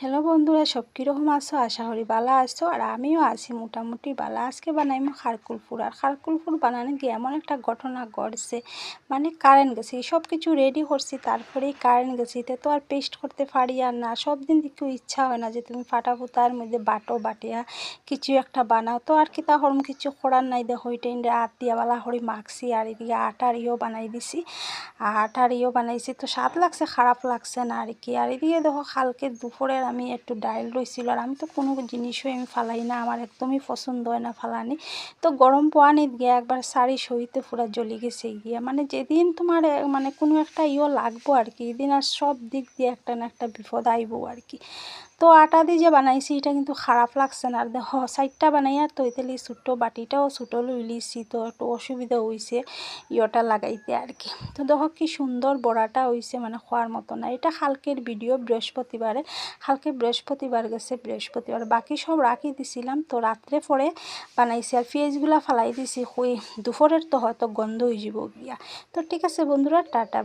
Hello বন্ধুরা, সব কীরকম আছো? আশা করি ভালো আছো। আর আমিও আছি মোটামুটি ভালো। আজকে বানাইমো খারকুল ফুল। আর খারকুল ফুল বানানো গিয়ে এমন একটা ঘটনা ঘটছে, মানে কারেন্ট গেছে, সব কিছু রেডি করছি, তারপরেই কারেন্ট গেছে। তো আর পেস্ট করতে পারি আর না, সব দিন একটু ইচ্ছা হয় না যে তুমি ফাটা ফুতার মধ্যে বাটিয়া কিছু একটা বানাও। তো আর কি তা হরম কিছু করার নাই। দেখো এটা হাত দিয়া বালা হরি মাখছি, আর এদিকে আটার বানাই দিছি। আটার বানাইছি, তো স্বাদ লাগছে, খারাপ লাগছে না আর কি। আর এদিকে দেখো কালকে দুপুরের আমি একটু ডাইল রইছিল। আর আমি তো কোনো জিনিসই আমি ফালাই না, আমার একদমই পছন্দ হয় না ফালানি। তো গরম পানিত গিয়ে একবার শাড়ি সইতে পুরা জ্বলি গেছে গিয়া, মানে যেদিন তোমার মানে কোনো একটা লাগবো আর কি, এদিন আর সব দিক দিয়ে একটা না একটা বিপদ আইবো আর কি। তো আটা দিয়ে যে বানাইছি এটা কিন্তু খারাপ লাগছে না। আর দেখো সাইডটা বানাইয়া তো ইতালি ছোট্ট বাটিটাও ছোটো লই লিছি, তো একটু অসুবিধা হয়েছে লাগাইতে আর কি। তো দেখো কি সুন্দর বড়াটা হয়েছে, মানে খাওয়ার মতো না। এটা কালকের ভিডিও, বৃহস্পতিবারে। কালকে বৃহস্পতিবার গেছে, বৃহস্পতিবার বাকি সব রাখি দিছিলাম, তো রাত্রে পরে বানাইছি। আর পেঁয়াজগুলা ফালাই দিছি, দুপুরের তো হয়তো গন্ধ হয়ে যাব গিয়া। তো ঠিক আছে বন্ধুরা, টাটা।